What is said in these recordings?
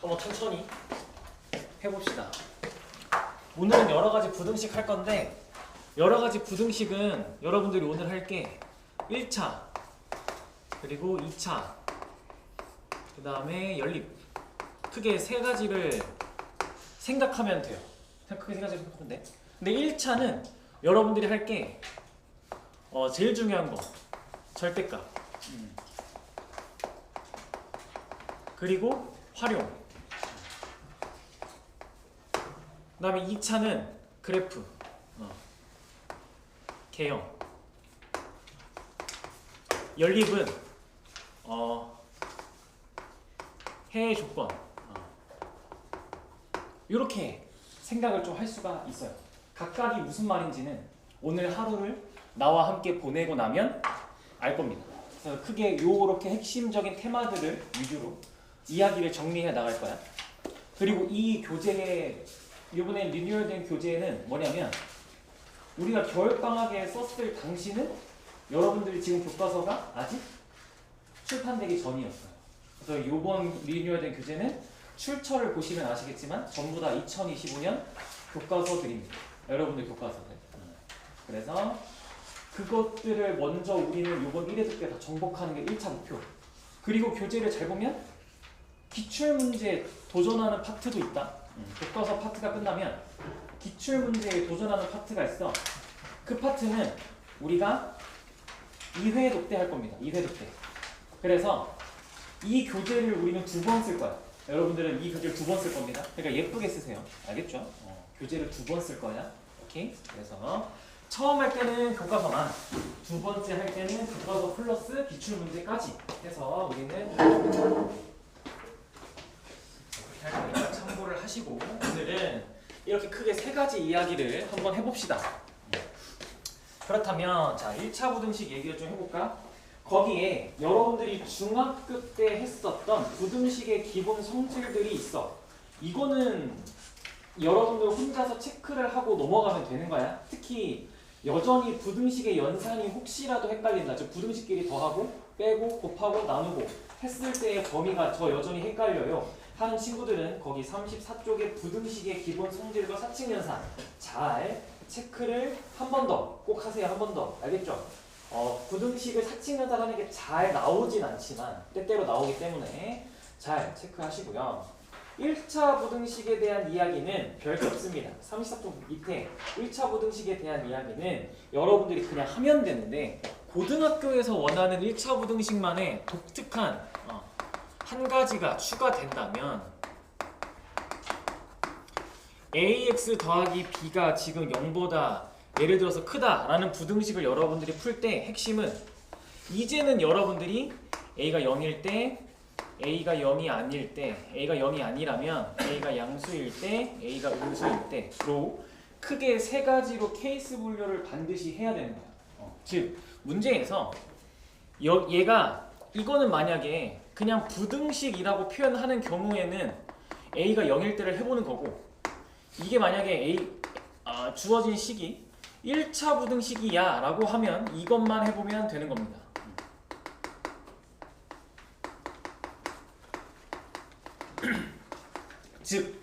한번 천천히 해봅시다. 오늘은 여러가지 부등식 할 건데, 여러가지 부등식은 여러분들이 오늘 할 게 1차 그리고 2차 그 다음에 연립, 크게 세 가지를 생각하면 돼요. 크게 세 가지를 생각하면 돼. 근데 1차는 여러분들이 할 게 제일 중요한 거 절대값, 그리고 활용. 그 다음에 2차는 그래프, 개형. 연립은 해의 조건. 이렇게 생각을 좀 할 수가 있어요. 각각이 무슨 말인지는 오늘 하루를 나와 함께 보내고 나면 알 겁니다. 그래서 크게 요렇게 핵심적인 테마들을 위주로 이야기를 정리해 나갈 거야. 그리고 이 교재에, 이번에 리뉴얼된 교재에는 뭐냐면, 우리가 겨울방학에 썼을 당시는 여러분들이 지금 교과서가 아직 출판되기 전이었어요. 그래서 이번 리뉴얼된 교재는 출처를 보시면 아시겠지만 전부 다 2025년 교과서들입니다. 여러분들 교과서들. 그래서 그것들을 먼저 우리는 이번 1회독 때 다 정복하는 게 1차 목표. 그리고 교재를 잘 보면 기출문제 도전하는 파트도 있다. 교과서 파트가 끝나면 기출문제에 도전하는 파트가 있어. 그 파트는 우리가 2회독 때 할 겁니다. 2회독 때. 그래서 이 교재를 우리는 2번 쓸 거야. 여러분들은 이 교재를 2번 쓸 겁니다. 그러니까 예쁘게 쓰세요. 알겠죠? 교재를 2번 쓸 거야. 오케이? 그래서 처음 할 때는 교과서만, 두 번째 할 때는 교과서 플러스 기출문제까지 해서 우리는 그렇게 할 거니까 참고를 하시고, 오늘은 이렇게 크게 세 가지 이야기를 한번 해봅시다. 그렇다면 자, 1차 부등식 얘기를 좀 해볼까? 거기에 여러분들이 중학교 때 했었던 부등식의 기본 성질들이 있어. 이거는 여러분들 혼자서 체크를 하고 넘어가면 되는 거야. 특히 여전히 부등식의 연산이 혹시라도 헷갈린다. 즉 부등식끼리 더하고 빼고 곱하고 나누고 했을 때의 범위가 저 여전히 헷갈려요 하는 친구들은 거기 34쪽의 부등식의 기본 성질과 사칙연산 잘 체크를 한 번 더 꼭 하세요. 한 번 더. 알겠죠? 부등식을 사칙연산하는 게 잘 나오진 않지만 때때로 나오기 때문에 잘 체크하시고요. 1차 부등식에 대한 이야기는 별게 없습니다. 34쪽 밑에 1차 부등식에 대한 이야기는 여러분들이 그냥 하면 되는데, 고등학교에서 원하는 1차 부등식만의 독특한 한 가지가 추가된다면, ax 더하기 b가 지금 0보다 예를 들어서 크다라는 부등식을 여러분들이 풀 때 핵심은, 이제는 여러분들이 a가 0일 때, a가 0이 아닐 때, a가 0이 아니라면 a가 양수일 때, a가 음수일 때로 크게 세 가지로 케이스 분류를 반드시 해야 되는 거야. 즉 문제에서 얘가, 이거는 만약에 그냥 부등식이라고 표현하는 경우에는 a가 0일 때를 해보는 거고, 이게 만약에 주어진 식이 1차 부등식이야 라고 하면 이것만 해보면 되는 겁니다. 즉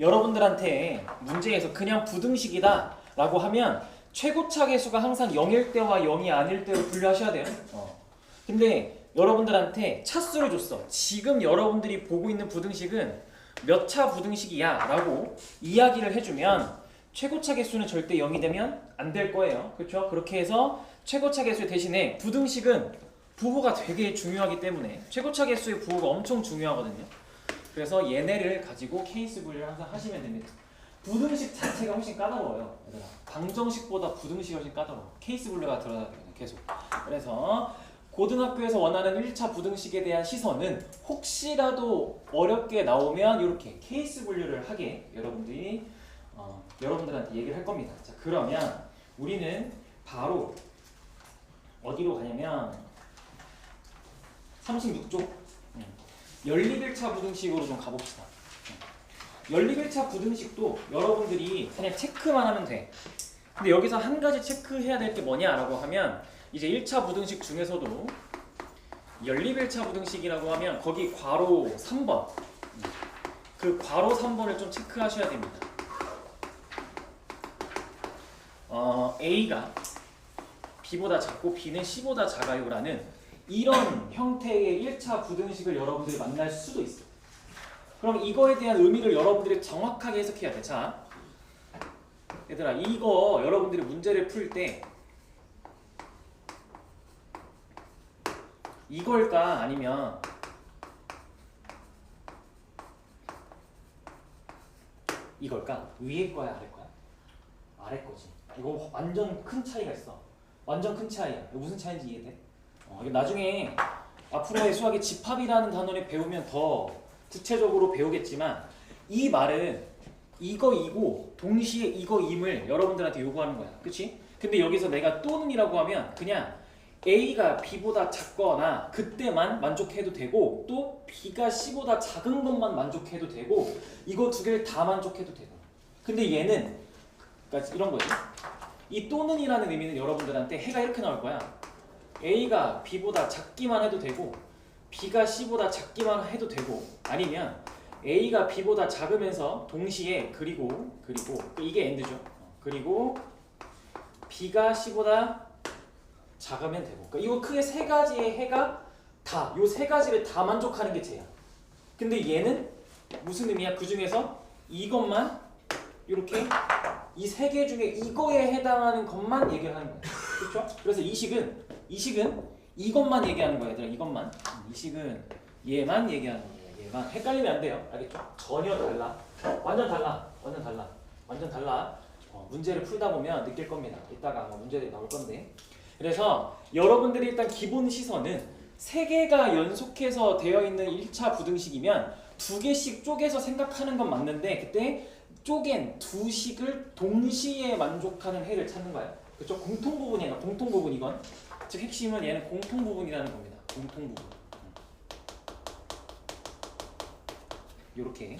여러분들한테 문제에서 그냥 부등식이다 라고 하면 최고차 계수가 항상 0일 때와 0이 아닐 때로 분류하셔야 돼요. 근데 여러분들한테 차수를 줬어. 지금 여러분들이 보고 있는 부등식은 몇 차 부등식이야 라고 이야기를 해주면 최고차 계수는 절대 0이 되면 안 될 거예요. 그렇죠? 그렇게 해서 최고차 계수 대신에 부등식은 부호가 되게 중요하기 때문에, 최고차 계수의 부호가 엄청 중요하거든요. 그래서 얘네를 가지고 케이스 분류를 항상 하시면 됩니다. 부등식 자체가 훨씬 까다로워요. 얘들아. 방정식보다 부등식이 훨씬 까다로워. 케이스 분류가 들어가야 돼요. 계속. 그래서 고등학교에서 원하는 1차 부등식에 대한 시선은 혹시라도 어렵게 나오면 이렇게 케이스 분류를 하게 여러분들이 여러분들한테 얘기를 할 겁니다. 자, 그러면 우리는 바로 어디로 가냐면 36쪽 연립 1차 부등식으로 좀 가봅시다. 연립 1차 부등식도 여러분들이 그냥 체크만 하면 돼. 근데 여기서 한 가지 체크해야 될 게 뭐냐라고 하면, 이제 1차 부등식 중에서도 연립 1차 부등식이라고 하면 거기 괄호 3번 그 괄호 3번을 좀 체크하셔야 됩니다. A가 B보다 작고 B는 C보다 작아요라는 이런 형태의 1차 부등식을 여러분들이 만날 수도 있어요. 그럼 이거에 대한 의미를 여러분들이 정확하게 해석해야 돼. 자, 얘들아, 이거 여러분들이 문제를 풀 때 이걸까 아니면 이걸까? 위에 거야, 아래 거야? 아래 거지. 이거 완전 큰 차이가 있어. 완전 큰 차이야. 이거 무슨 차이인지 이해돼? 이거 나중에 앞으로의 수학의 집합이라는 단어를 배우면 더 구체적으로 배우겠지만 이 말은 이거이고 동시에 이거임을 여러분들한테 요구하는 거야. 그치? 근데 여기서 내가 또는이라고 하면 그냥 A가 B보다 작거나 그때만 만족해도 되고 또 B가 C보다 작은 것만 만족해도 되고 이거 두 개를 다 만족해도 되고 근데 얘는 그러니까 이런 거지. 이 또는이라는 의미는 여러분들한테 해가 이렇게 나올 거야. A가 B보다 작기만 해도 되고 B가 C보다 작기만 해도 되고 아니면 A가 B보다 작으면서 동시에 그리고 이게 엔드죠. 그리고 B가 C보다 작으면 되고 그러니까 이거 크게 세 가지의 해가 다 요 세 가지를 다 만족하는 게 쟤야. 근데 얘는 무슨 의미야? 그 중에서 이것만 이렇게 이 세 개 중에 이거에 해당하는 것만 얘기를 하는 거야. 그렇죠? 그래서 이 식은 이것만 얘기하는 거야, 얘들아. 이것만. 이 식은 얘만 얘기하는 거야. 얘만. 헷갈리면 안 돼요. 알겠죠? 전혀 달라. 완전 달라. 완전 달라. 문제를 풀다 보면 느낄 겁니다. 이따가 문제들이 나올 건데. 그래서 여러분들이 일단 기본 시선은 세 개가 연속해서 되어 있는 1차 부등식이면 두 개씩 쪼개서 생각하는 건 맞는데 그때 쪼갠 두 식을 동시에 만족하는 해를 찾는 거야. 그렇죠? 공통 부분이야. 공통 부분 이건. 즉 핵심은 얘는 공통 부분이라는 겁니다. 공통 부분. 요렇게.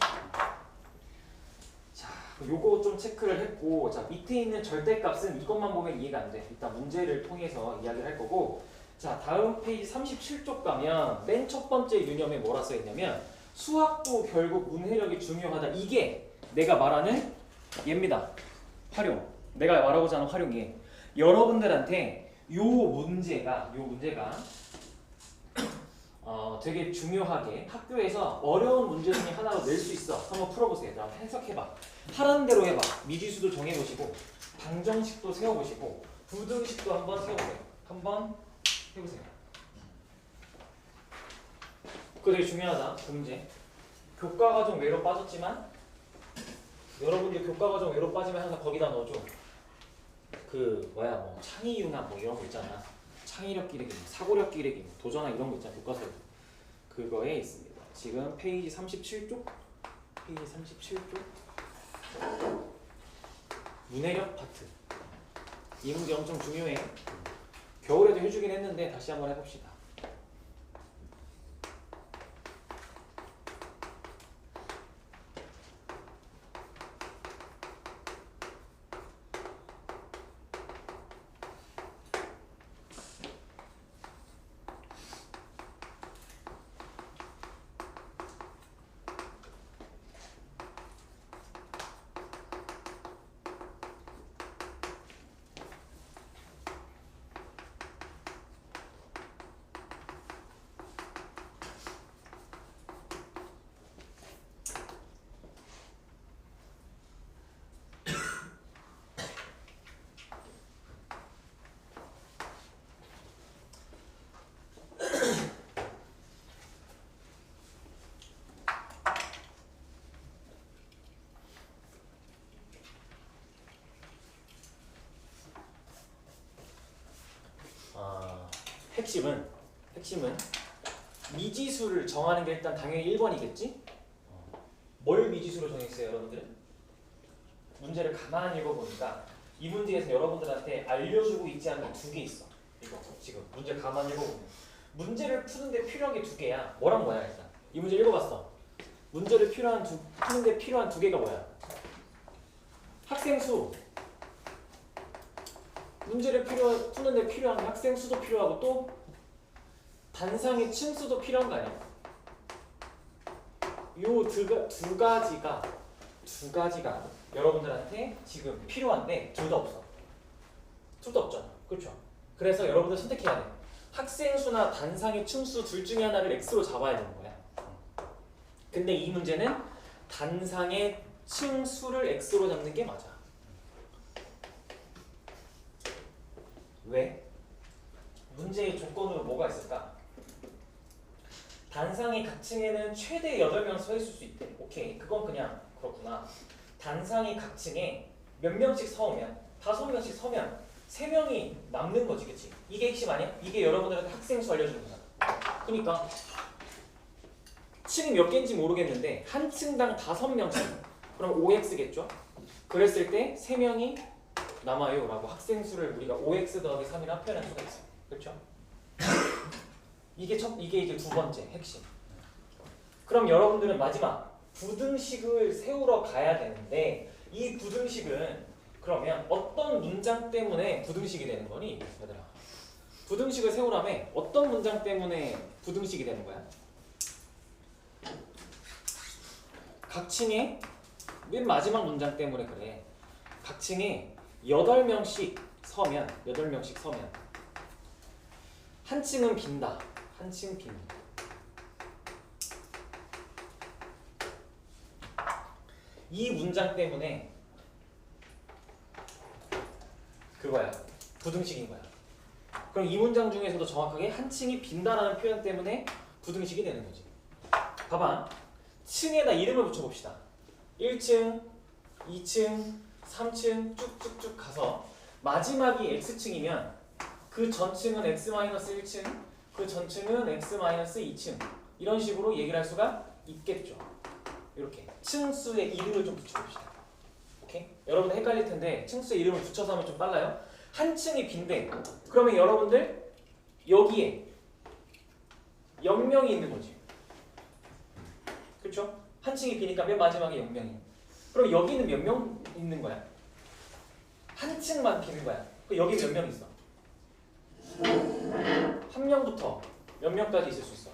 자, 요거 좀 체크를 했고 자, 밑에 있는 절대값은 이것만 보면 이해가 안 돼. 일단 문제를 통해서 이야기를 할 거고 자, 다음 페이지 37쪽 가면 맨 첫 번째 유념에 뭐라 써 있냐면 수학도 결국 문해력이 중요하다. 이게 내가 말하는 얘입니다. 활용. 내가 말하고자 하는 활용이 여러분들한테 요 문제가 되게 중요하게 학교에서 어려운 문제 중에 하나로 낼 수 있어. 한번 풀어보세요. 자, 해석해봐. 하라는 대로 해봐. 미지수도 정해보시고 방정식도 세워보시고 부등식도 한번 세워보세요. 한번 해보세요. 그거 되게 중요하다. 그 문제. 교과과정 외로 빠졌지만 여러분들이 교과과정 외로 빠지면 항상 거기다 넣어줘. 창의융합 이런 거 있잖아. 창의력 기르기, 사고력 기르기, 도전학 이런 거 있잖아. 교과서에. 그거에 있습니다. 지금 페이지 37쪽. 문해력 파트. 이 문제 엄청 중요해. 겨울에도 해주긴 했는데 다시 한번 해봅시다. 핵심은 미지수를 정하는 게 일단 당연히 1번이겠지? 뭘 미지수로 정했어요, 여러분들은? 문제를 가만히 읽어보니까 이 문제에서 여러분들한테 알려주고 있지 않는 두 개 있어. 이거 지금 문제 가만히 읽어보면 문제를 푸는데 필요한 게 두 개야. 뭐랑 뭐야 일단? 이 문제 읽어봤어. 문제를 푸는데 필요한 두 개가 뭐야? 학생 수. 문제를 푸는데 필요한 학생 수도 필요하고 또 단상의 층수도 필요한 거 아니야? 요 두 가지가 여러분들한테 지금 필요한데 둘 다 없어. 둘 다 없잖아. 그렇죠? 그래서 여러분들 선택해야 돼. 학생 수나 단상의 층수 둘 중에 하나를 x로 잡아야 되는 거야. 근데 이 문제는 단상의 층수를 x로 잡는 게 맞아. 왜? 문제의 조건으로 뭐가 있을까? 단상의 각 층에는 최대 8명 서 있을 수 있대. 오케이. 그건 그냥 그렇구나. 단상의 각 층에 몇 명씩 서면 5명씩 서면 3명이 남는 거지. 그치? 이게 핵심 아니야? 이게 여러분들한테 학생 수 알려주는 거잖아. 그러니까 층이 몇 개인지 모르겠는데 한 층당 5명씩 그럼 5x겠죠? 그랬을 때 3명이 남아요 라고 학생 수를 우리가 5x 더하기 3이라 표현할 수가 있어요. 그렇죠? 이게 이제 두 번째 핵심. 그럼 여러분들은 마지막 부등식을 세우러 가야 되는데 이 부등식은 그러면 어떤 문장 때문에 부등식이 되는 거니? 얘들아. 부등식을 세우라면 어떤 문장 때문에 부등식이 되는 거야? 각 층의 맨 마지막 문장 때문에 그래. 각 층에 8명씩 서면 한 층은 빈다. 한 층 빈다. 이 문장 때문에 그거야. 부등식인 거야. 그럼 이 문장 중에서도 정확하게 한 층이 빈다라는 표현 때문에 부등식이 되는 거지. 봐봐. 층에다 이름을 붙여봅시다. 1층, 2층, 3층 쭉쭉쭉 가서 마지막이 x층이면 그 전층은 x-1층, 그 전층은 x-2층 이런 식으로 얘기를 할 수가 있겠죠. 이렇게 층수의 이름을 좀 붙여봅시다. 오케이? 여러분들 헷갈릴 텐데 층수의 이름을 붙여서 하면 좀 빨라요. 한 층이 빈대. 그러면 여러분들 여기에 0명이 있는 거지. 그렇죠? 한 층이 비니까 맨 마지막에 0명이. 그럼 여기는 몇 명 있는 거야? 한 층만 비는 거야. 그럼 여기 몇 명 있어? 한 명부터 몇 명까지 있을 수 있어?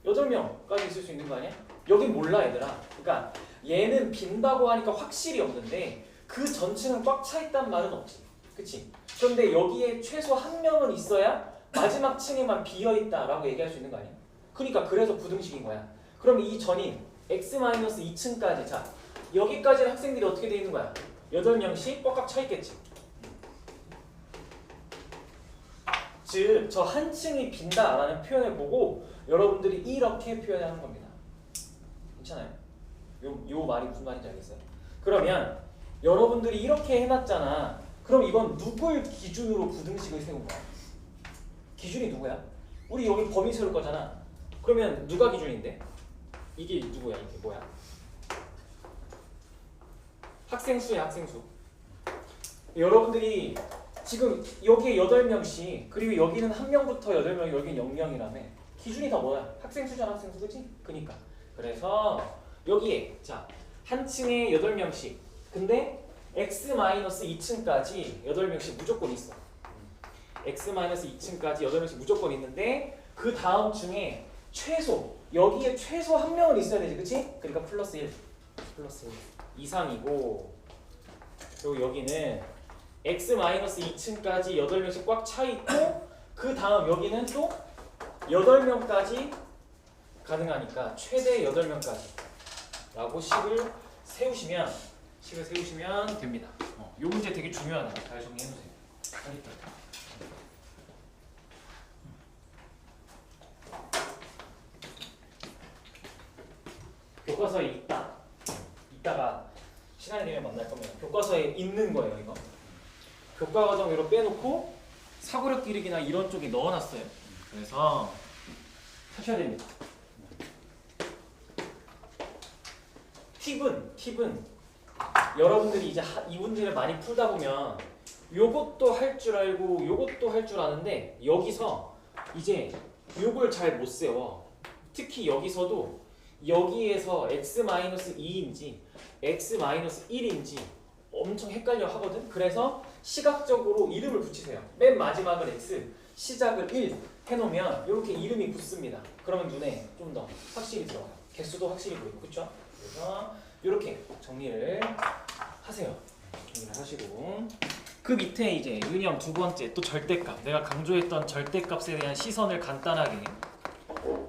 8명까지 있을 수 있는 거 아니야? 여긴 몰라 얘들아. 그러니까 얘는 빈다고 하니까 확실히 없는데 그 전층은 꽉 차 있단 말은 없지. 그치? 그런데 여기에 최소 한 명은 있어야 마지막 층에만 비어있다라고 얘기할 수 있는 거 아니야? 그러니까 그래서 부등식인 거야. 그럼 이 전인 x-2층까지 자 여기까지는 학생들이 어떻게 돼 있는 거야? 8명씩 꽉꽉 차 있겠지. 즉 저 한 층이 빈다라는 표현을 보고 여러분들이 이렇게 표현하는 겁니다. 괜찮아요? 요 말이 무슨 말인지 알겠어요? 그러면 여러분들이 이렇게 해놨잖아. 그럼 이건 누굴 기준으로 부등식을 세운 거야? 기준이 누구야? 우리 여기 범위 세울 거잖아. 그러면 누가 기준인데? 이게 누구야? 이게 뭐야? 학생수야 학생수. 여러분들이 지금 여기에 8명씩 그리고 여기는 1명부터 8명 여기는 0명이라며 기준이 다 뭐야? 학생수잖아 학생수 그치? 그니까 그래서 여기에 자 한 층에 8명씩 근데 x-2층까지 8명씩 무조건 있어. x-2층까지 8명씩 무조건 있는데 그 다음 중에 최소 여기에 최소 1명은 있어야 되지 그치? 그러니까 플러스 1 이상이고 그리고 여기는 x-2층까지 8명씩 꽉 차 있고 그 다음 여기는 또 8명까지 가능하니까 최대 8명까지 라고 식을 세우시면 됩니다. 이 문제 되게 중요하다. 잘 정리해놓으세요. 교과서에 이따가 시간이 되면 만날 거면 교과서에 있는 거예요. 이거 교과 과정 위로 빼놓고 사고력 기르기나 이런 쪽에 넣어놨어요. 그래서 하셔야 됩니다. 팁은 여러분들이 이제 이 문제를 많이 풀다 보면 요것도 할 줄 알고 요것도 할 줄 아는데 여기서 이제 요걸 잘 못 세워. 특히 여기서도 여기에서 x-2인지 x-1인지 엄청 헷갈려 하거든. 그래서 시각적으로 이름을 붙이세요. 맨 마지막은 x, 시작을 1, 해놓으면 이렇게 이름이 붙습니다. 그러면 눈에 좀 더 확실히 들어가요. 개수도 확실히 보이고, 그렇죠? 그래서 이렇게 정리를 하세요. 정리를 하시고 그 밑에 이제 유형 두 번째 또 절대값, 내가 강조했던 절대값에 대한 시선을 간단하게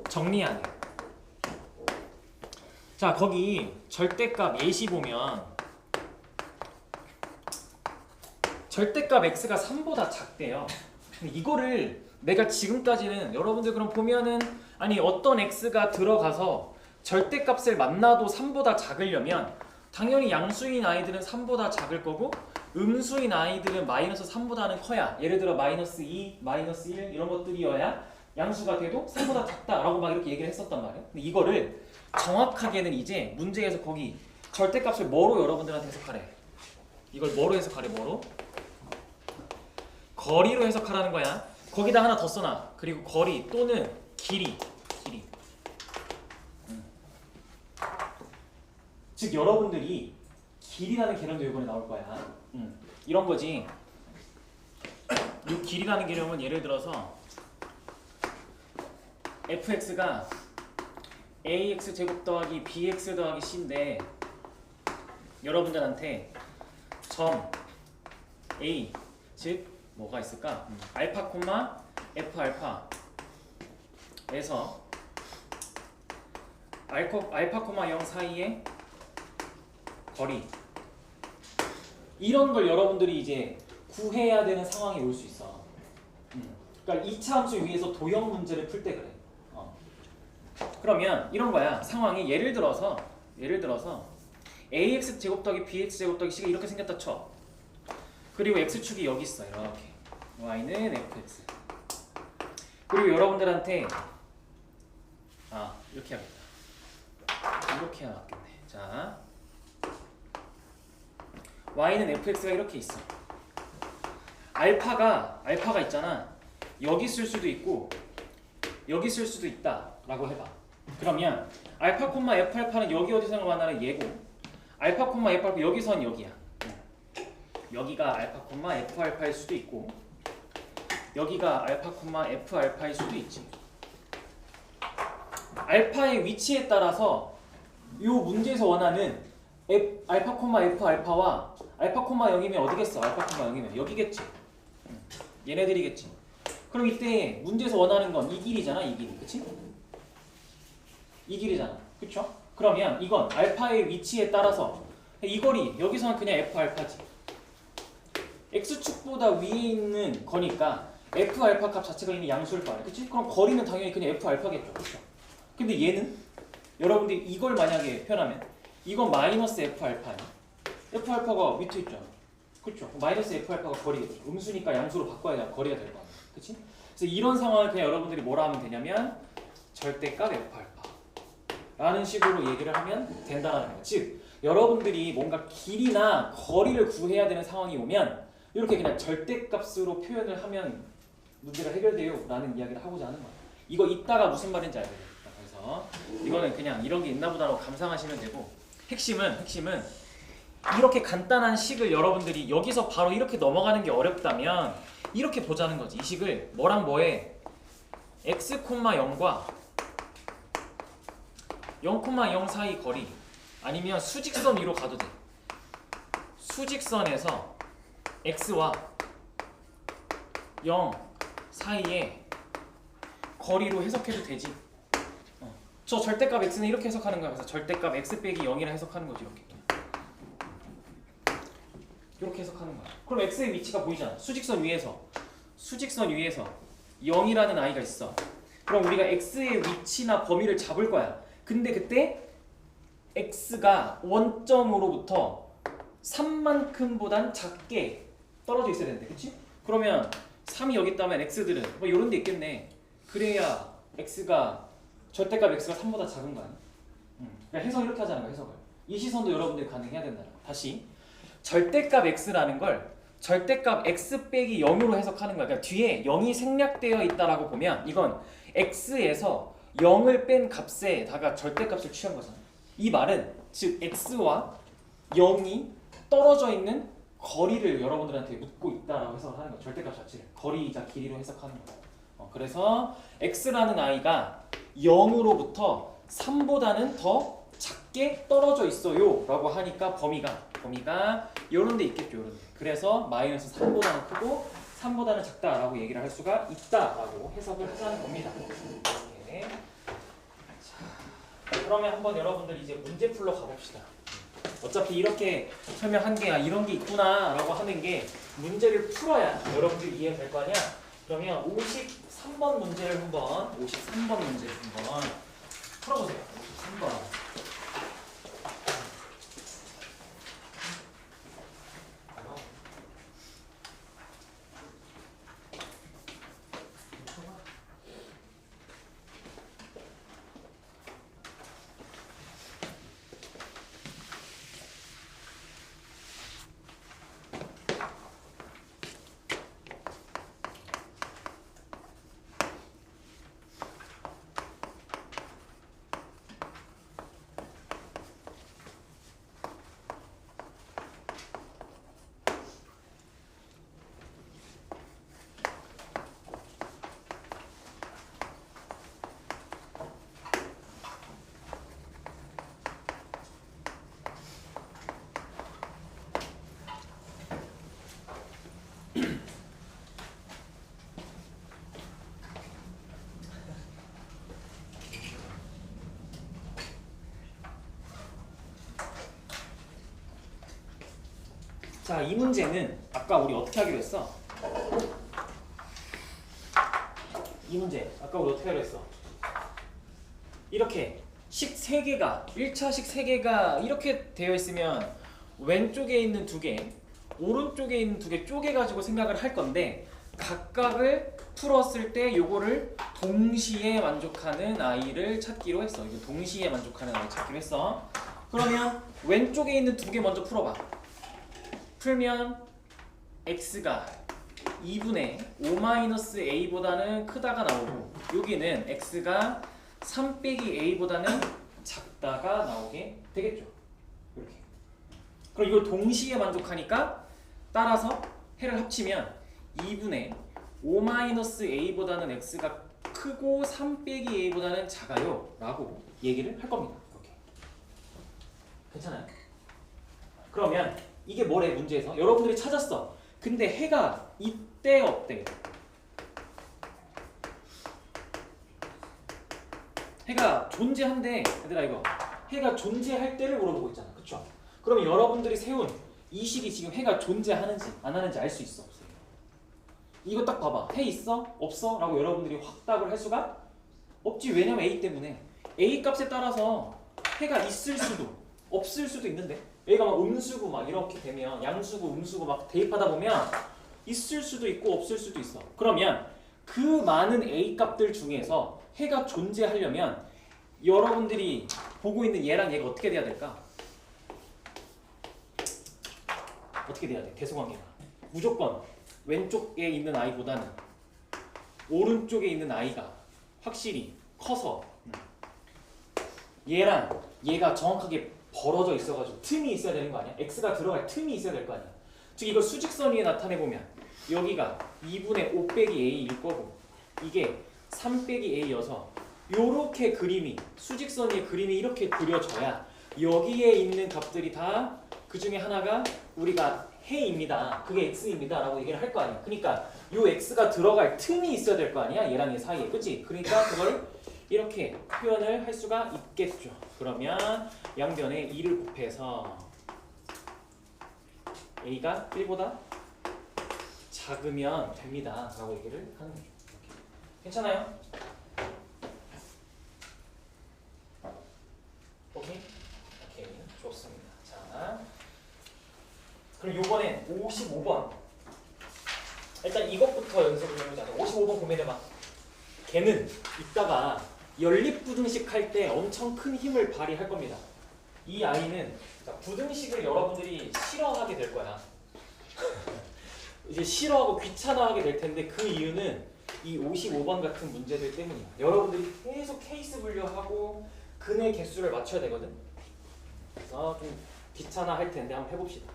정리하네요. 자, 거기 절대값 예시 보면 절대값 x가 3보다 작대요. 근데 이거를 내가 지금까지는 여러분들 그럼 보면은 아니 어떤 x가 들어가서 절대값을 만나도 3보다 작으려면 당연히 양수인 아이들은 3보다 작을 거고 음수인 아이들은 마이너스 3보다는 커야, 예를 들어 마이너스 2, 마이너스 1 이런 것들이어야 양수가 돼도 3보다 작다라고 막 이렇게 얘기를 했었단 말이에요. 근데 이거를 정확하게는 이제 문제에서 거기 절대값을 뭐로 여러분들한테 해석하래? 이걸 뭐로 해석하래? 뭐로? 거리로 해석하라는 거야. 거기다 하나 더 써놔. 그리고 거리 또는 길이. 즉 여러분들이 길이라는 개념도 이번에 나올 거야. 이런 거지. 이 길이라는 개념은 예를 들어서 fx가 ax 제곱 더하기 bx 더하기 c인데 여러분들한테 점 a 즉 뭐가 있을까? 알파 콤마 f 알파에서 알파 콤마 0 사이에 거리 이런 걸 여러분들이 이제 구해야 되는 상황이 올 수 있어. 그러니까 2차 함수 위에서 도형 문제를 풀 때 그래. 그러면 이런 거야. 상황이 예를 들어서 ax 제곱 더하기 bx 제곱 더하기 c가 이렇게 생겼다 쳐. 그리고 x축이 여기 있어. 이렇게. y는 fx. 그리고 여러분들한테 이렇게 하겠다. 이렇게 해야 맞겠네. 자, y는 fx가 이렇게 있어. 알파가 있잖아. 여기 쓸 수도 있고 여기 쓸 수도 있다라고 해봐. 그러면 알파 콤마 f 알파는 여기 어디서 만나는 얘고 알파 콤마 f 알파 여기선 여기야. 여기가 알파 콤마 f 알파일 수도 있고 여기가 알파 콤마 f 알파일 수도 있지. 알파의 위치에 따라서 이 문제에서 원하는 알파 콤마 f 알파와 알파 콤마 0이면 어디겠어? 알파 콤마 0이면 여기겠지. 얘네들이겠지. 그럼 이때 문제에서 원하는 건 이 길이잖아. 이 길이. 그치? 이 길이잖아. 그쵸? 그러면 이건 알파의 위치에 따라서 이 거리 여기서는 그냥 f 알파지. x축보다 위에 있는 거니까 f 알파 값 자체가 이미 양수일 거 아니야. 그치? 그럼 거리는 당연히 그냥 f 알파겠죠. 그쵸? 근데 얘는 여러분들이 이걸 만약에 표현하면 이건 마이너스 f 알파야. f 알파가 밑에 있잖아. 그쵸? 마이너스 f 알파가 거리겠죠. 음수니까 양수로 바꿔야 거리가 될 거 아니야. 그치? 그래서 이런 상황을 그냥 여러분들이 뭐라 하면 되냐면 절대값 f 알파 라는 식으로 얘기를 하면 된다는 거예요. 즉 여러분들이 뭔가 길이나 거리를 구해야 되는 상황이 오면 이렇게 그냥 절대값으로 표현을 하면 문제가 해결돼요 라는 이야기를 하고자 하는 거예요. 이거 이따가 무슨 말인지 알게 됩니다. 그래서 이거는 그냥 이런 게 있나 보다라고 감상하시면 되고 핵심은 이렇게 간단한 식을 여러분들이 여기서 바로 이렇게 넘어가는 게 어렵다면 이렇게 보자는 거지. 이 식을 뭐랑 뭐에 x, 0과 0,0 사이 거리 아니면 수직선 위로 가도 돼. 수직선에서 x와 0 사이에 거리로 해석해도 되지. 저 절대값 x는 이렇게 해석하는 거야. 그래서 절대값 x 빼기 0이라 해석하는 거지. 이렇게 해석하는 거야. 그럼 x의 위치가 보이잖아. 수직선 위에서 0이라는 아이가 있어. 그럼 우리가 x의 위치나 범위를 잡을 거야. 근데 그때 x가 원점으로부터 3만큼보단 작게 떨어져 있어야 되는데, 그치? 그러면 3이 여기 있다면 x들은 뭐 이런 데 있겠네. 그래야 x가 절대값 x가 3보다 작은 거 아니야? 그러니까 해석 이렇게 하자는 거야. 해석을. 이 시선도 여러분들이 가능해야 된다는 거야. 다시 절대값 x라는 걸 절대값 x 빼기 0으로 해석하는 거야. 그러니까 뒤에 0이 생략되어 있다라고 보면 이건 x에서 0을 뺀 값에다가 절대값을 취한 거잖아. 이 말은 즉 x와 0이 떨어져 있는 거리를 여러분들한테 묻고 있다라고 해석을 하는 거야. 절대값 자체를 거리이자 길이로 해석하는 거야. 그래서 x라는 아이가 0으로부터 3보다는 더 작게 떨어져 있어요 라고 하니까 범위가 이런 데 있겠죠. 이런 데. 그래서 마이너스 3보다는 크고 3보다는 작다라고 얘기를 할 수가 있다라고 해석을 하자는 겁니다. 네. 자, 그러면 한번 여러분들 이제 문제 풀러 가봅시다. 어차피 이렇게 설명한 게 이런 게 있구나 라고 하는 게 문제를 풀어야 여러분들이 이해가 될 거 아니야. 그러면 53번 문제를 한번 53번 문제를 한번 풀어보세요. 53번. 자, 이 문제는 아까 우리 어떻게 하기로 했어? 이 문제 아까 우리 어떻게 하기로 했어? 이렇게 식 3개가 1차식 3개가 이렇게 되어 있으면 왼쪽에 있는 2개, 오른쪽에 있는 2개 쪼개가지고 생각을 할 건데 각각을 풀었을 때 요거를 동시에 만족하는 아이를 찾기로 했어. 이거 동시에 만족하는 아이 찾기로 했어. 그러면 왼쪽에 있는 2개 먼저 풀어봐. 풀면 x가 2분의 5-a보다는 크다가 나오고 여기는 x가 3 빼기 a보다는 작다가 나오게 되겠죠. 이렇게. 그럼 이걸 동시에 만족하니까 따라서 해를 합치면 2분의 5-a보다는 x가 크고 3 빼기 a보다는 작아요 라고 얘기를 할 겁니다. 이렇게. 괜찮아요? 그러면 이게 뭐래 문제에서? 여러분들이 찾았어. 근데 해가 이때 없대. 해가 존재한대. 얘들아 이거 해가 존재할 때를 물어보고 있잖아. 그쵸? 그러면 여러분들이 세운 이 식이 지금 해가 존재하는지 안 하는지 알 수 있어 없어요? 이거 딱 봐봐. 해 있어? 없어? 라고 여러분들이 확 답을 할 수가 없지. 왜냐면 a 때문에 a 값에 따라서 해가 있을 수도 없을 수도 있는데 얘가 막 음수고 막 이렇게 되면 양수고 음수고 막 대입하다 보면 있을 수도 있고 없을 수도 있어. 그러면 그 많은 a 값들 중에서 해가 존재하려면 여러분들이 보고 있는 얘랑 얘가 어떻게 돼야 될까? 어떻게 돼야 돼? 대소관계가 무조건 왼쪽에 있는 아이보다는 오른쪽에 있는 아이가 확실히 커서 얘랑 얘가 정확하게 벌어져 있어가지고 틈이 있어야 되는 거 아니야? x가 들어갈 틈이 있어야 될 거 아니야? 즉 이걸 수직선 위에 나타내보면 여기가 2분의 5 빼기 a일 거고 이게 3 빼기 a여서 요렇게 그림이 수직선 위에 그림이 이렇게 그려져야 여기에 있는 값들이 다 그 중에 하나가 우리가 해입니다. 그게 x입니다 라고 얘기를 할 거 아니야. 그러니까 요 x가 들어갈 틈이 있어야 될 거 아니야? 얘랑 얘 사이에. 그치? 그러니까 그걸 이렇게 표현을 할 수가 있겠죠. 그러면 양변에 2를 곱해서 a가 1보다 작으면 됩니다 라고 얘기를 하는 거죠. 이렇게. 괜찮아요? 오케이? 오케이. 좋습니다. 자, 그럼 요번엔 55번 일단 이것부터 연습을 해보자. 55번 고민해봐. 걔는 이따가 연립부등식 할 때 엄청 큰 힘을 발휘할 겁니다. 이 아이는 부등식을 여러분들이 싫어하게 될 거야. 이제 싫어하고 귀찮아하게 될 텐데 그 이유는 이 55번 같은 문제들 때문이야. 여러분들이 계속 케이스 분류하고 근의 개수를 맞춰야 되거든. 그래서 좀 귀찮아할 텐데 한번 해봅시다.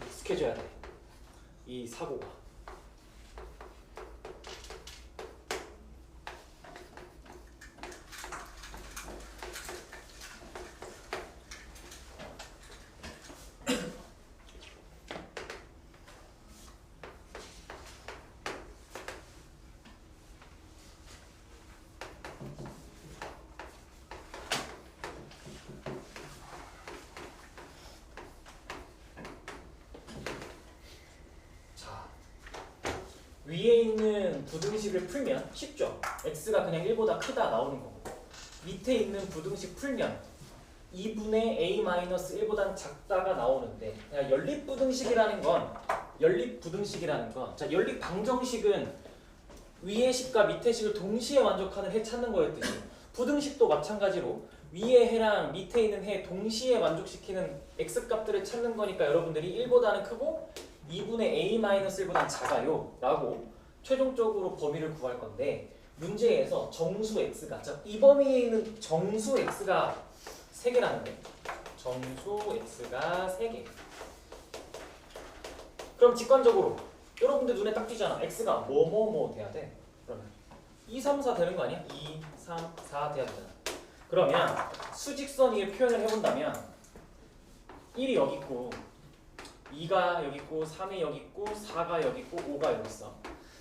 익숙해져야 돼. 이 사고가. 부등식을 풀면 쉽죠? x가 그냥 1보다 크다 나오는 거고 밑에 있는 부등식 풀면 2분의 a-1보단 작다가 나오는데 연립부등식이라는 건 자 연립방정식은 위의 식과 밑의 식을 동시에 만족하는 해 찾는 거였듯이 부등식도 마찬가지로 위의 해랑 밑에 있는 해 동시에 만족시키는 x값들을 찾는 거니까 여러분들이 1보다는 크고 2분의 a-1보단 작아요 라고 최종적으로 범위를 구할 건데 문제에서 정수 x가 자, 이 범위에 있는 정수 x가 3개라는 거예요. 정수 x가 3개. 그럼 직관적으로 여러분들 눈에 딱 띄잖아. x가 뭐뭐뭐 돼야 돼. 그러면 2, 3, 4 되는 거 아니야? 2, 3, 4 돼야 되잖아. 그러면 수직선 위에 표현을 해본다면 1이 여기 있고 2가 여기 있고 3이 여기 있고 4가 여기 있고 5가 여기 있어.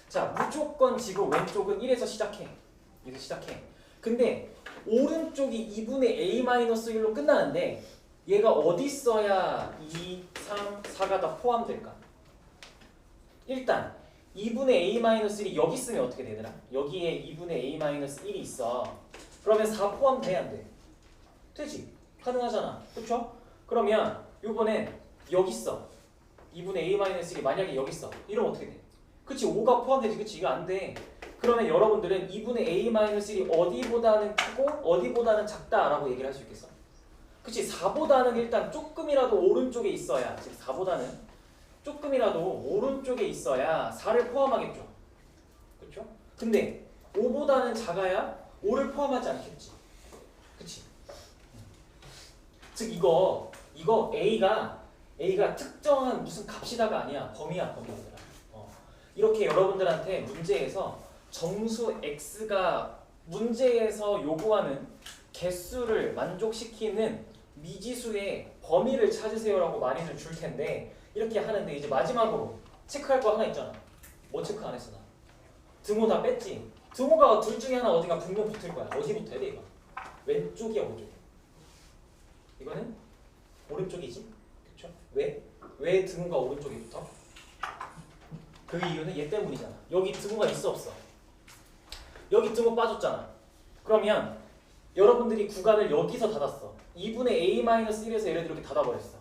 자 무조건 지금 왼쪽은 1에서 시작해. 1에서 시작해. 근데 오른쪽이 2분의 a-1로 끝나는데 얘가 어디 있어야 2, 3, 4가 다 포함될까? 일단 2분의 a-1이 여기 있으면 어떻게 되더라? 여기에 2분의 a-1이 있어. 그러면 4 포함돼 안 돼? 되지? 가능하잖아. 그쵸? 그러면 요번엔 여기 있어. 2분의 a-1이 만약에 여기 있어. 이러면 어떻게 돼? 그치? 5가 포함되지. 그치? 이거 안 돼. 그러면 여러분들은 2분의 a-1이 어디보다는 크고 어디보다는 작다라고 얘기를 할 수 있겠어? 그치? 4보다는 일단 조금이라도 오른쪽에 있어야 즉 4보다는 조금이라도 오른쪽에 있어야 4를 포함하겠죠. 그쵸? 근데 5보다는 작아야 5를 포함하지 않겠지. 그치? 즉 이거 A가 특정한 무슨 값이다가 아니야. 범위야. 이렇게 여러분들한테 문제에서 정수 x가 문제에서 요구하는 개수를 만족시키는 미지수의 범위를 찾으세요라고 많이들 줄 텐데 이렇게 하는데 이제 마지막으로 체크할 거 하나 있잖아. 뭐 체크 안 했어 나? 등호 다 뺐지? 등호가 둘 중에 하나 어딘가 분명 붙을 거야. 어디 붙어야 돼 이거? 왼쪽이야 오른쪽? 이거는 오른쪽이지? 그쵸? 왜? 왜 등호가 오른쪽에 붙어? 그 이유는 얘 때문이잖아. 여기 등호가 있어 없어? 여기 등호 빠졌잖아. 그러면 여러분들이 구간을 여기서 닫았어. 2분의 a-1에서 예를 들어 이렇게 닫아버렸어.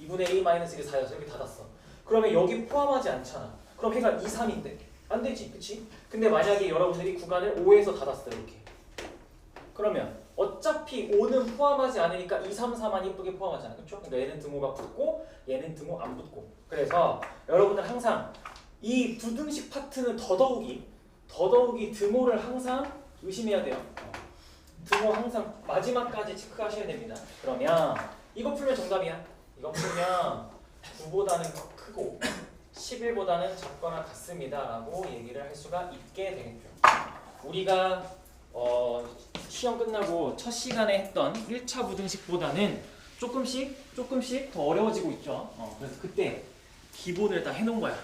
2분의 a-1이 4여서 이렇게 닫았어. 그러면 여기 포함하지 않잖아. 그럼 해가 2, 3인데 안 되지, 그치? 근데 만약에 여러분들이 구간을 5에서 닫았어 이렇게. 그러면 어차피 5는 포함하지 않으니까 2, 3, 4만 예쁘게 포함하잖아. 그쵸? 그러니까 얘는 등호가 붙고 얘는 등호 안 붙고. 그래서 여러분들 항상 이 부등식 파트는 더더욱이 등호를 항상 의심해야 돼요. 등호 항상 마지막까지 체크하셔야 됩니다. 그러면 이거 풀면 정답이야. 이거 풀면 9보다는 크고 11보다는 작거나 같습니다 라고 얘기를 할 수가 있게 되겠죠. 우리가 시험 끝나고 첫 시간에 했던 1차 부등식보다는 조금씩 더 어려워지고 있죠. 그래서 그때 기본을 다 해놓은 거야.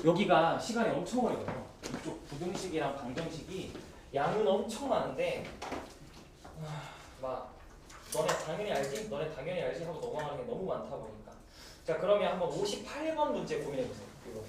여기가 시간이 엄청 오래 걸려. 이쪽 부등식이랑 방정식이 양은 엄청 많은데 막 너네 당연히 알지 하고 넘어가는 게 너무 많다 보니까. 자 그러면 한번 58번 문제 고민해보세요. 이거.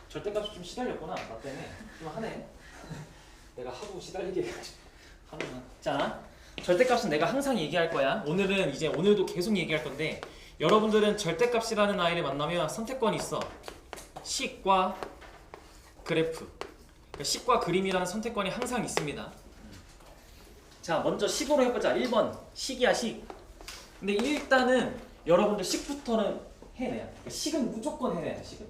절대값이 좀 시달렸구나. 나 때문에 좀 하네. 내가 하도 시달리게 해가지고 하는구나. 자, 절대값은 내가 항상 얘기할 거야. 오늘도 계속 얘기할 건데 여러분들은 절대값이라는 아이를 만나면 선택권이 있어. 식과 그래프. 그러니까 식과 그림이라는 선택권이 항상 있습니다. 자, 먼저 식으로 해보자. 1번 식이야, 식. 근데 일단은 여러분들 식부터는 해내야 돼. 그러니까 식은 무조건 해내야 돼. 식은.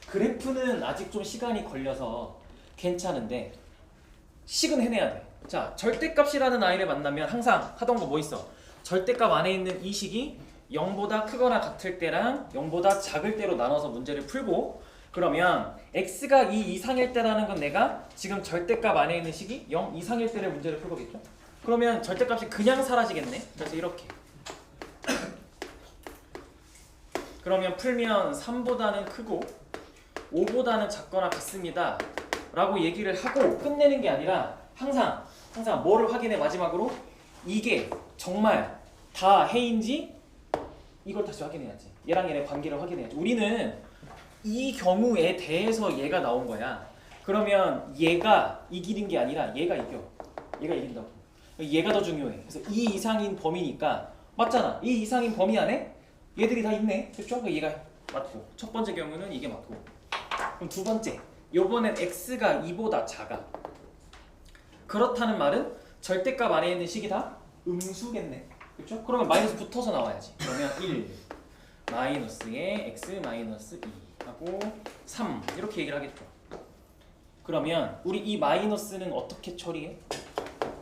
그래프는 아직 좀 시간이 걸려서 괜찮은데 식은 해내야 돼. 자, 절대값이라는 아이를 만나면 항상 하던 거 뭐 있어? 절대값 안에 있는 이 식이 0보다 크거나 같을 때랑 0보다 작을 때로 나눠서 문제를 풀고, 그러면 x가 2 이상일 때라는 건 내가 지금 절대값 안에 있는 식이 0 이상일 때를 문제를 풀거겠죠? 그러면 절대값이 그냥 사라지겠네. 그래서 이렇게. 그러면 풀면 3보다는 크고 5보다는 작거나 같습니다 라고 얘기를 하고 끝내는 게 아니라 항상 뭐를 확인해? 마지막으로 이게 정말 다 해인지 이걸 다시 확인해야지. 얘랑 얘네 관계를 확인해야지. 우리는 이 경우에 대해서 얘가 나온 거야. 그러면 얘가 이기는 게 아니라 얘가 이겨. 얘가 이긴다고. 얘가 더 중요해. 그래서 이 이상인 범위니까 맞잖아. 이 이상인 범위 안에 얘들이 다 있네. 그렇죠? 얘가 맞고. 첫 번째 경우는 이게 맞고. 그럼 두 번째. 요번엔 x가 2보다 작아. 그렇다는 말은 절대값 안에 있는 식이 다 음수겠네. 그렇죠? 그러면 마이너스 붙어서 나와야지. 그러면 1 마이너스에 x 마이너스 2 하고 3 이렇게 얘기를 하겠죠. 그러면 우리 이 마이너스는 어떻게 처리해?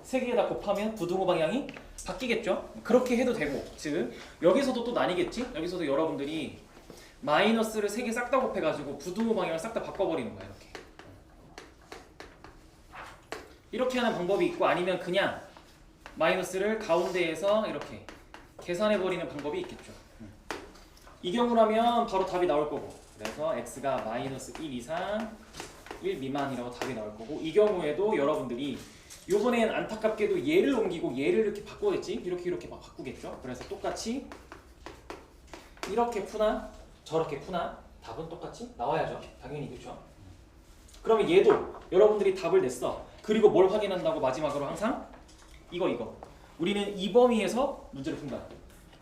세 개에다 곱하면 부등호 방향이 바뀌겠죠? 그렇게 해도 되고, 즉 여기서도 또 나뉘겠지? 여기서도 여러분들이 마이너스를 세 개 싹 다 곱해가지고 부등호 방향을 싹 다 바꿔버리는 거야. 이렇게 하는 방법이 있고, 아니면 그냥 마이너스를 가운데에서 이렇게 계산해버리는 방법이 있겠죠. 이 경우라면 바로 답이 나올 거고, 그래서 x가 마이너스 1 이상 1 미만이라고 답이 나올 거고, 이 경우에도 여러분들이 요번엔 안타깝게도 얘를 옮기고 얘를 이렇게 바꾸겠지? 이렇게 막 바꾸겠죠? 그래서 똑같이 이렇게 푸나 저렇게 푸나 답은 똑같이 나와야죠. 당연히. 그렇죠? 그러면 얘도 여러분들이 답을 냈어. 그리고 뭘 확인한다고? 마지막으로 항상 이거 우리는 이 범위에서 문제를 푼다.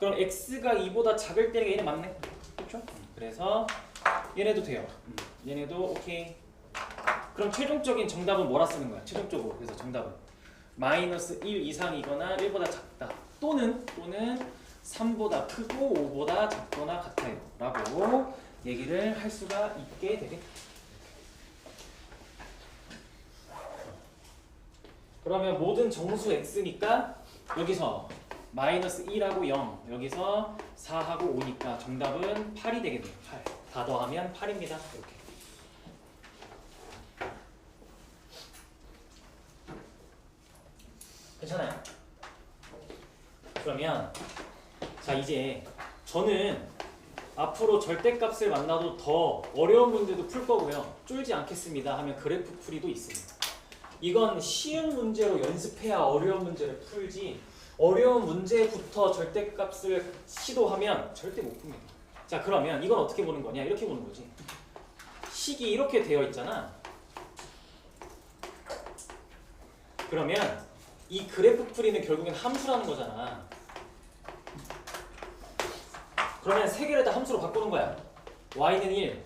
그럼 x가 2보다 작을 때가 얘는 맞네. 그렇죠? 그래서 얘네도 돼요. 얘네도 오케이. 그럼 최종적인 정답은 뭐라 쓰는 거야? 최종적으로. 그래서 정답은 마이너스 1 이상이거나 1보다 작다, 또는 3보다 크고 5보다 작거나 같아요 라고 얘기를 할 수가 있게 되겠다. 그러면 모든 정수 x니까 여기서 마이너스 1하고 0, 여기서 4하고 5니까 정답은 8이 되겠네요. 8. 다 더하면 8입니다. 이렇게. 괜찮아요? 그러면 자, 이제 저는 앞으로 절대값을 만나도 더 어려운 문제도 풀 거고요. 쫄지 않겠습니다 하면 그래프 풀이도 있습니다. 이건 쉬운 문제로 연습해야 어려운 문제를 풀지, 어려운 문제부터 절대값을 시도하면 절대 못 풉니다. 자, 그러면 이건 어떻게 보는 거냐? 이렇게 보는 거지. 식이 이렇게 되어 있잖아. 그러면 이 그래프 풀이는 결국엔 함수라는 거잖아. 그러면 세 개를 다 함수로 바꾸는 거야. y는 1,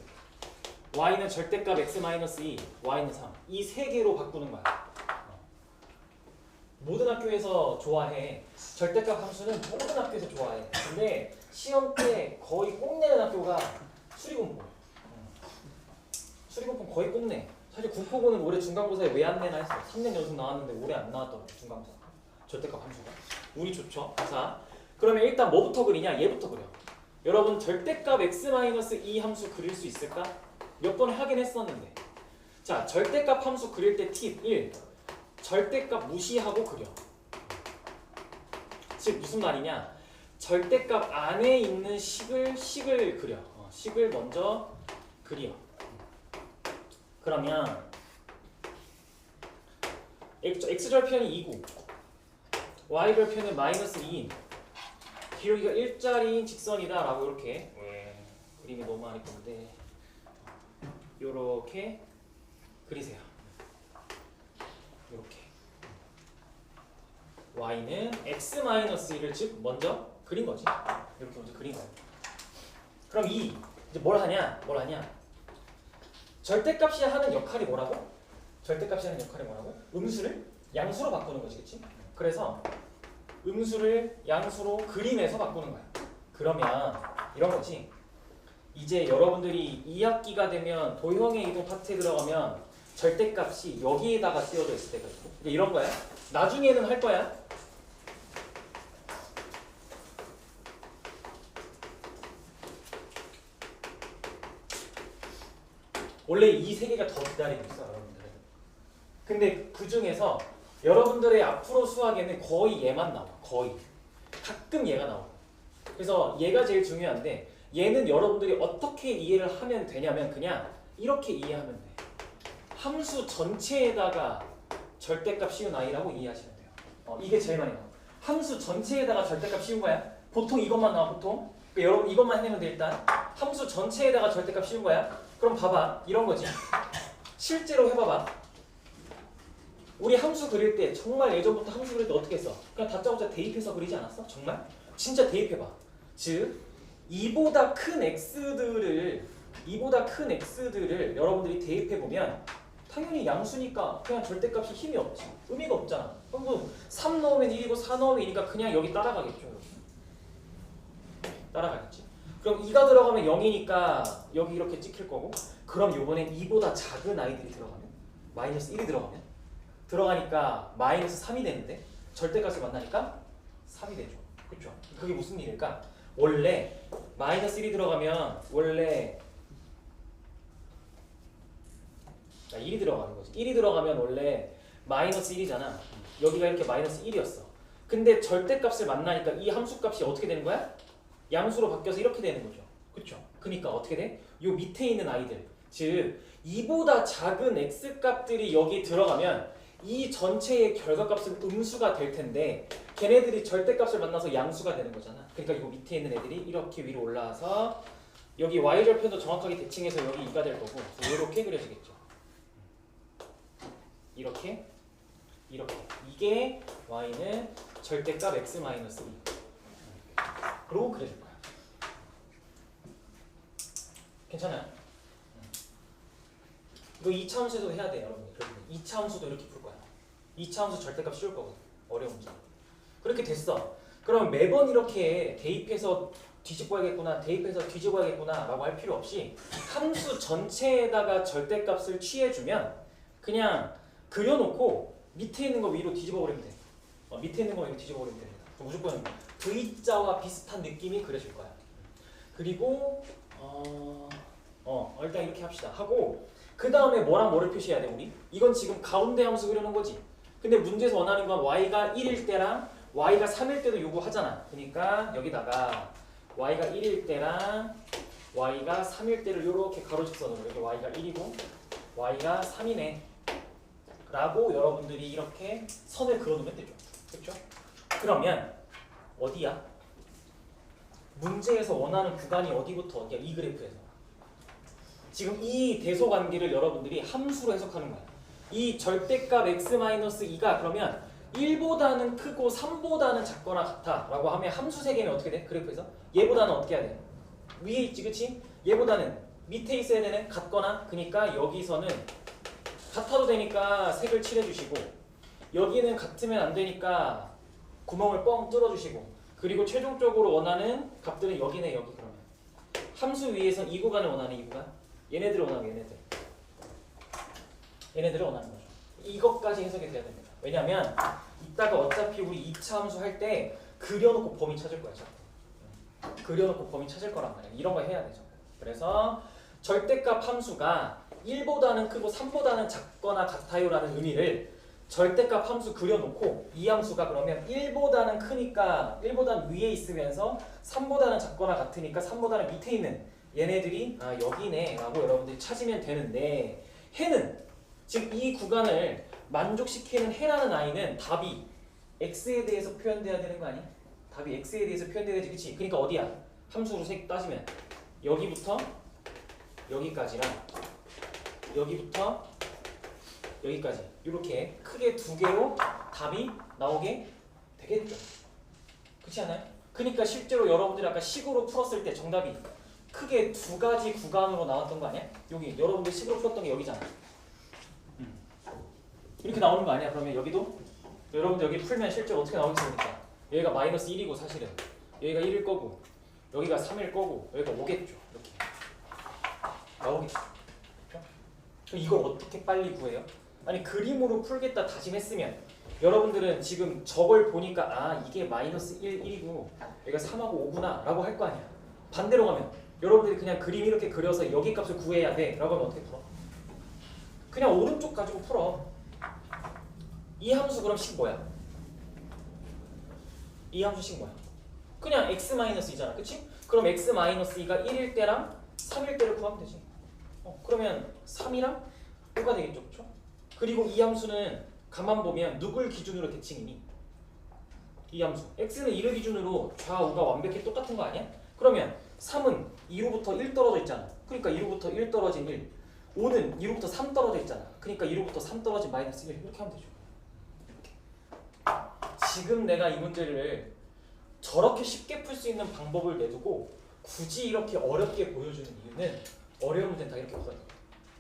y는 절대값 x-2, y는 3. 이 세 개로 바꾸는 거야. 모든 학교에서 좋아해. 절대값 함수는 모든 학교에서 좋아해. 근데 시험 때 거의 꼭 내는 학교가 수리공포. 수리공포 거의 꼭 내. 사실 군포고는 올해 중간고사에 왜 안 내나 했어. 3년 연속 나왔는데 올해 안 나왔더라고. 중간고사 절대값 함수가. 운이 좋죠. 자, 그러면 일단 뭐부터 그리냐? 얘부터 그려. 여러분 절대값 x-2 함수 그릴 수 있을까? 몇 번 하긴 했었는데. 자, 절대값 함수 그릴 때 팁 1. 절대값 무시하고 그려. 즉 무슨 말이냐? 절대값 안에 있는 식을 그려. 식을 먼저 그려. 그러면 x절편이 2고 y절편은 마이너스 2인 여기가 일자리인 직선이다 라고 이렇게 그림이 너무 많이 건데 요렇게 그리세요. 요렇게 y는 x-1을 즉 먼저 그린 거지. 이렇게 먼저 그린 거예요. 그럼 이제 뭘 하냐? 절대값이 하는 역할이 뭐라고? 절대값이 하는 역할이 뭐라고? 음수를 양수로 바꾸는 거지, 그치? 그래서 음수를 양수로 그림에서 바꾸는 거야. 그러면 이런 거지. 이제 여러분들이 2학기가 되면 도형의 이동 파트에 들어가면 절대값이 여기에다가 띄워져 있을 때가 있고 이런 거야. 나중에는 할 거야. 원래 이 세 개가 더 기다리고 있어, 여러분들. 근데 그 중에서 여러분들의 앞으로 수학에는 거의 얘만 나와. 거의. 가끔 얘가 나와. 그래서 얘가 제일 중요한데 얘는 여러분들이 어떻게 이해를 하면 되냐면 그냥 이렇게 이해하면 돼. 함수 전체에다가 절대값 씌운 i라고 이해하시면 돼요. 이게 제일 많이 나와. 함수 전체에다가 절대값 씌운 거야. 보통 이것만 나와, 보통. 그러니까 여러분 이것만 해내면 돼, 일단. 함수 전체에다가 절대값 씌운 거야. 그럼 봐봐. 이런 거지. 실제로 해봐봐. 우리 함수 그릴 때 정말 예전부터 함수 그릴 때 어떻게 했어? 그냥 다짜고짜 대입해서 그리지 않았어? 정말? 진짜 대입해봐. 즉 2보다 큰 x들을 여러분들이 대입해보면 당연히 양수니까 그냥 절대값이 힘이 없지. 의미가 없잖아. 그럼 뭐 3 넣으면 1이고 4 넣으면 2니까 그냥 여기 따라가겠죠. 따라가겠지. 그럼 2가 들어가면 0이니까 여기 이렇게 찍힐 거고 그럼 요번엔 2보다 작은 아이들이 들어가면 마이너스 1이 들어가니까 마이너스 3이 되는데 절대값을 만나니까 3이 되죠. 그렇죠? 그게 무슨 일일까? 원래 마이너스 1이 들어가면 원래 1이 들어가는 거지. 1이 들어가면 원래 마이너스 1이잖아. 여기가 이렇게 마이너스 1이었어. 근데 절대값을 만나니까 이 함수값이 어떻게 되는 거야? 양수로 바뀌어서 이렇게 되는 거죠. 그쵸? 그러니까 어떻게 돼? 요 밑에 있는 아이들, 즉 2보다 작은 x값들이 여기 들어가면 이 전체의 결과값은 음수가 될 텐데 걔네들이 절대값을 만나서 양수가 되는 거잖아. 그러니까 이 밑에 있는 애들이 이렇게 위로 올라와서 여기 y절편도 정확하게 대칭해서 여기 2가 될 거고 이렇게 그려지겠죠. 이렇게 이게 y는 절대값 x-2 그러고 그려줄 거야. 괜찮아요? 이거 2차 함수도 해야 돼요, 여러분들. 2차 함수도 이렇게 풀 거야. 2차 함수 절대값 씌울 거거든. 어려운 문제. 그렇게 됐어. 그럼 매번 이렇게 대입해서 뒤집어야겠구나, 대입해서 뒤집어야겠구나 라고 할 필요 없이 함수 전체에다가 절대값을 취해주면 그냥 그려놓고 밑에 있는 거 위로 뒤집어 버리면 돼. 밑에 있는 거 위로 뒤집어 버리면 됩니다. 무조건 V자와 비슷한 느낌이 그려질 거야. 그리고 일단 이렇게 합시다. 하고 그 다음에 뭐랑 뭐를 표시해야 돼 우리? 이건 지금 가운데 함수 그려놓은 거지. 근데 문제에서 원하는 건 y가 1일 때랑 y가 3일 때도 요구하잖아. 그러니까 여기다가 y가 1일 때랑 y가 3일 때를 이렇게 가로직선으로 여기 y가 1이고 y가 3이네 라고 여러분들이 이렇게 선을 그어놓으면 되죠. 그렇죠? 그러면 어디야? 문제에서 원하는 구간이 어디부터 어디야? 이 그래프에서. 지금 이 대소관계를 여러분들이 함수로 해석하는 거야. 이 절대값 x-2가 그러면 1보다는 크고 3보다는 작거나 같아 라고 하면 함수 세 개는 어떻게 돼? 그래프에서? 얘보다는 어떻게 해야 돼? 위에 있지, 그치? 얘보다는 밑에 있어야 되네? 같거나. 그러니까 여기서는 같아도 되니까 색을 칠해주시고 여기는 같으면 안 되니까 구멍을 뻥 뚫어주시고 그리고 최종적으로 원하는 값들은 여기네, 여기. 그러면 함수 위에선 이 구간을 원하는 이 구간, 얘네들을 원하는 얘네들을 원하는 거죠. 이것까지 해석이 돼야 됩니다. 왜냐면 이따가 어차피 우리 2차 함수 할 때 그려놓고 범위 찾을 거야. 그려놓고 범위 찾을 거란 말이야. 이런 거 해야 되죠. 그래서 절대값 함수가 1보다는 크고 3보다는 작거나 같아요라는 의미를 절대값 함수 그려놓고 이 함수가 그러면 1보다는 크니까 1보다는 위에 있으면서 3보다는 작거나 같으니까 3보다는 밑에 있는 얘네들이 여기네 라고 여러분들이 찾으면 되는데 해는 지금 이 구간을 만족시키는 해라는 아이는 답이 x에 대해서 표현돼야 되는 거 아니? 답이 x에 대해서 표현돼야 되지, 그치? 그러니까 어디야? 함수로 색 따지면 여기부터 여기까지랑 여기부터 여기까지 이렇게 크게 두 개로 답이 나오게 되겠죠. 그렇지 않아요? 그러니까 실제로 여러분들이 아까 식으로 풀었을 때 정답이 크게 두 가지 구간으로 나왔던 거 아니야? 여기 여러분들 식으로 풀었던 게 여기잖아. 이렇게 나오는 거 아니야? 그러면 여기도 여러분들 여기 풀면 실제로 어떻게 나오겠습니까? 여기가 마이너스 1이고 사실은 여기가 1일 거고 여기가 3일 거고 여기가 5겠죠. 이렇게 나오겠죠. 그럼 이걸 어떻게 빨리 구해요? 아니 그림으로 풀겠다 다짐했으면 여러분들은 지금 저걸 보니까 아 이게 마이너스 1, 1이고 여기가 3하고 5구나 라고 할 거 아니야. 반대로 가면 여러분들이 그냥 그림 이렇게 그려서 여기 값을 구해야 돼 라고 하면 어떻게 풀어? 그냥 오른쪽 가지고 풀어. 이 함수 그럼 식 뭐야? 이 함수 식 뭐야? 그냥 x-2잖아. 그치? 그럼 x-2가 1일 때랑 3일 때를 구하면 되지. 그러면 3이랑 5가 되겠죠. 그쵸? 그리고 이 함수는 가만 보면 누굴 기준으로 대칭이니? 이 함수 x는 2를 기준으로 좌우가 완벽히 똑같은 거 아니야? 그러면 3은 2로부터 1 떨어져 있잖아. 그러니까 2로부터 1 떨어진 1. 5는 2로부터 3 떨어져 있잖아. 그러니까 2로부터 3 떨어진 마이너스 1. 이렇게 하면 되죠. 이렇게. 지금 내가 이 문제를 저렇게 쉽게 풀 수 있는 방법을 내두고 굳이 이렇게 어렵게 보여주는 이유는 어려운 문제는 다 이렇게 풀어요.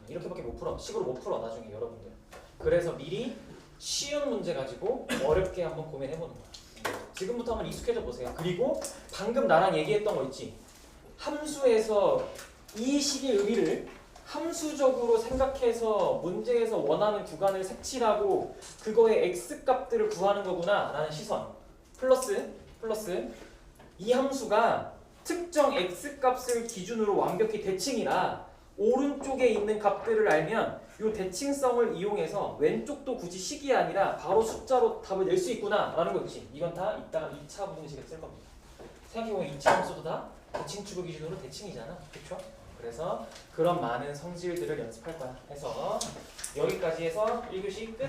이렇게밖에 못 풀어. 식으로 못 풀어 나중에 여러분들. 그래서 미리 쉬운 문제 가지고 어렵게 한번 고민해보는 거야. 지금부터 한번 익숙해져 보세요. 그리고 방금 나랑 얘기했던 거 있지? 함수에서 이 식의 의미를 함수적으로 생각해서 문제에서 원하는 구간을 색칠하고 그거의 x값들을 구하는 거구나 라는 시선. 플러스 이 함수가 특정 x값을 기준으로 완벽히 대칭이라 오른쪽에 있는 값들을 알면 이 대칭성을 이용해서 왼쪽도 굳이 식이 아니라 바로 숫자로 답을 낼 수 있구나 라는 거지. 이건 다 이따가 2차 부등식에 쓸 겁니다. 생각해보면 2차 함수도 다 대칭축을 기준으로 대칭이잖아. 그렇죠? 그래서 그런 많은 성질들을 연습할 거야. 해서 여기까지 해서 1교시 끝.